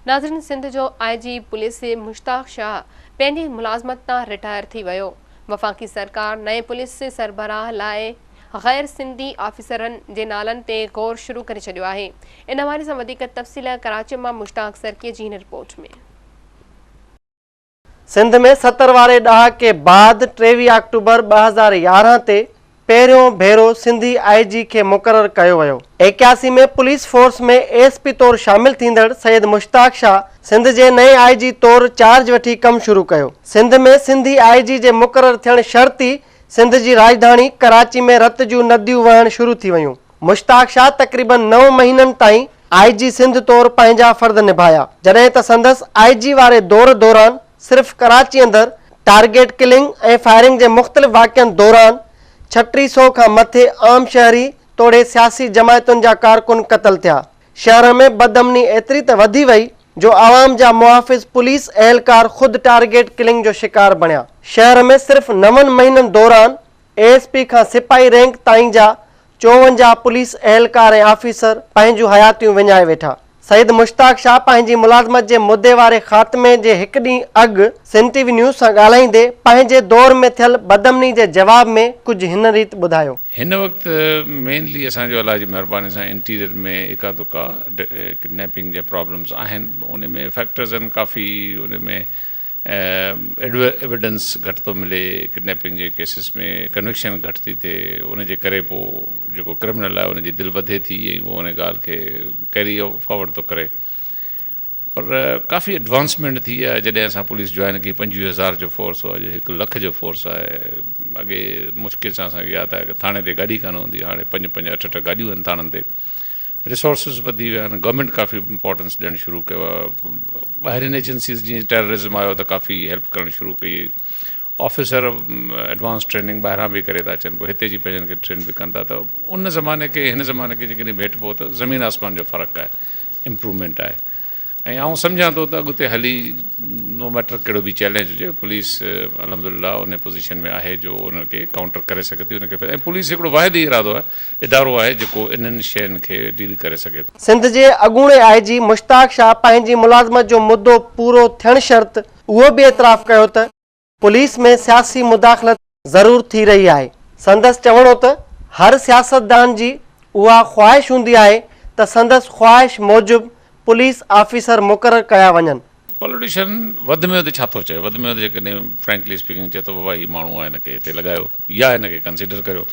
नाज़रीन, सिंध जो IG police Mushtaq Shah पंहिंजी मुलाज़मत तां रिटायर थी वियो। वफ़ाक़ी सरकार नए पुलिस सरबराह लाइ गैर सिंधी ऑफिसरनि जे नालनि ते गौर शुरू करे छॾियो आहे। इन हवाले सां वधीक तफ़सील कराची मां मुश्ताक सरकीअ जी हिन रिपोर्ट में। सिंध में 70 वारे ॾहाके बाद 23 अक्टूबर 2011 ते पहिरियों भेरो सिंधी IG खे मुक़ररु कयो वियो। 81 में पुलिस फोर्स में ASP तौरु शामिल थींदड़ सैयद मुश्ताक शाह सिंध जे नए IG तौरु चार्ज वठी कमु शुरू कयो। सिंध में सिंधी IG जे मुक़ररु थियण शर्ती सिंध जी राजधानी कराची में रत जूं नदियूं वहण शुरू थी वियूं। मुश्ताक शाह तक़रीबन 9 महीननि ताईं IG सिंध तौरु पंहिंजा फर्द निभाया, जॾहिं त संदसि IG वारे दौर दौरान सिर्फ़ कराची अंदरि टारगेट किलिंग ऐं फायरिंग जे मुख़्तलिफ़ वाक़िअनि दौरान 3600 खां मथे आम शहरी तोड़े सियासी जमायतुनि जा कारकुन क़तल थिया। शहर में बदअमनी एतिरी त वधी वई जो आवाम जा मुहाफ़िज़ पुलिस एहलकार ख़ुदि टारगेट किलिंग जो शिकार बणिया। शहर में सिर्फ़ 9 महीननि दौरान ASP खां सिपाही रैंक ताईं जा 54 पुलिस एहलकार ऐं ऑफिसर पंहिंजूं हयातियूं विञाए वेठा। सईद मुश्ताक शाह पंहिंजी मुलाज़मत जे मुद्दे वारे ख़ात्मे जे हिकु ॾींहुं अॻु सिंध TV न्यूज़ सां ॻाल्हाईंदे पंहिंजे दौर में थियल बदअमनी जे जवाब में कुझु हिन रीति ॿुधायो। हिन वक़्तु मेनली असांजो अलाह जी महिरबानी सां इंटीरियर में एका दुका किडनैपिंग जे प्रॉब्लम्स आहिनि। उन में फैक्टर्स आहिनि काफ़ी। उन में एविडेंस घटि थो मिले। किडनैपिंग जे केसिस में कन्विक्शन घटि थी थिए। उन जे करे पोइ जेको क्रिमिनल आहे उनजी दिलि वधे थी ऐं उहो उन ॻाल्हि खे कैरी फॉर्वड थो करे। पर काफ़ी एडवांसमेंट थी आहे जॾहिं असां पुलिस जॉइन कई। 25,000 जो फोर्स हो, अॼु 1 लख जो फोर्स आहे। अॻे मुश्किल सां असांखे यादि आहे कि थाणे ते गाॾी कान हूंदी, हाणे 5-5, 8-8 गाॾियूं आहिनि थाणनि ते। रिसोर्सिस वधी विया आहिनि। गवर्नमेंट काफ़ी इंपॉर्टेंस ॾियणु शुरू कयो आहे। ॿाहिरिनि एजेंसीज़ जीअं टेररिज़म आयो त काफ़ी हेल्प करणु शुरू कई। ऑफिसर एडवांस ट्रेनिंग ॿाहिरां बि करे था अचनि, पोइ हिते जी पंहिंजनि खे ट्रेन बि कनि था। त उन ज़माने खे हिन ज़माने खे जेकॾहिं भेट पोइ त ज़मीन आसमान जो फ़र्क़ु आहे, इम्प्रूवमेंट आहे। ऐं आउं सम्झां थो त अॻिते हली नो मैटर कहिड़ो बि चैलेंज हुजे, पुलिस अलहमदुलिल्लाह उन पोज़ीशन में आहे जो उनखे काउंटर करे सघे थी। उनखे ऐं पुलिस हिकिड़ो वाहिदी इरादो आहे, इदारो आहे जेको इन्हनि शयुनि खे डील करे सघे थो। सिंध जे अॻूणे IG मुश्ताक शाह पंहिंजी मुलाज़मत जो मुद्दो पूरो थियण शर्त उहो बि एतिराफ़ कयो त पुलिस में सियासी मुदाख़लत ज़रूर थी रही आहे। संदसि चवणो त हर सियासतदान जी उहा ख़्वाहिश हूंदी आहे त संदसि ख़्वाहिश मूजिबि पुलिस ऑफिसर मुक़ररु कया वञनि। पॉलिटिशियन वधि में वधि छा थो चए? वधि में वधि जेकॾहिं फ्रैंकली स्पीकिंग चए थो बाबा हीउ माण्हू आहे, हिनखे हिते लॻायो या हिनखे कंसिडर करियो,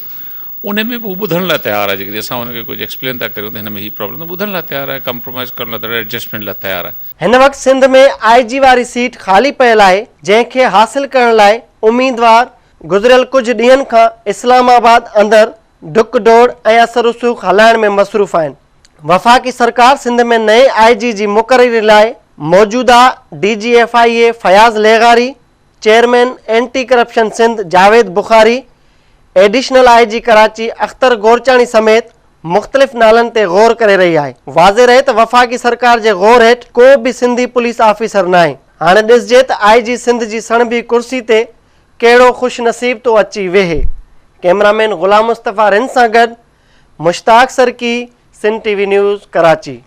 उन में बि हू ॿुधण लाइ तयारु आहे। जेकॾहिं असां हुनखे कुझु एक्सप्लेन था करियूं त हिन में हीअ प्रॉब्लम, त ॿुधण लाइ तयारु आहे, कंप्रोमाइज़ करण लाइ, एडजस्टमेंट लाइ तयारु आहे। हिन वक़्तु सिंध में IG वारी सीट ख़ाली पियल आहे, जंहिंखे हासिल करण लाइ उम्मीदवार गुज़िरियल कुझु ॾींहंनि खां इस्लामाबाद अंदरि डुक डोड़ ऐं असर रसूख़ हलाइण में मसरूफ़ आहिनि। वफ़ाक़ी सरकार सिंध में नए IG जी मुक़ररी लाइ मौजूदा DG FIA फयाज़ लेगारी, chairman anti corruption Sindh Javed Bukhari, additional IG Karachi Akhtar Gorchani समेत मुख़्तलिफ़ नालनि ते गौर करे रही आहे। वाज़े रहे त वफ़ाक़ी सरकार जे गौर हेठि को बि सिंधी पुलिस ऑफिसर न आहे। हाणे ॾिसजे त IG सिंध जी सणबी कुर्सी ते कहिड़ो ख़ुशि नसीब थो अची वेहे। कैमरामैन ग़ुलाम मुस्तफ़ा रिन सां गॾु मुश्ताक सरकी, सिंध TV न्यूज़ कराची।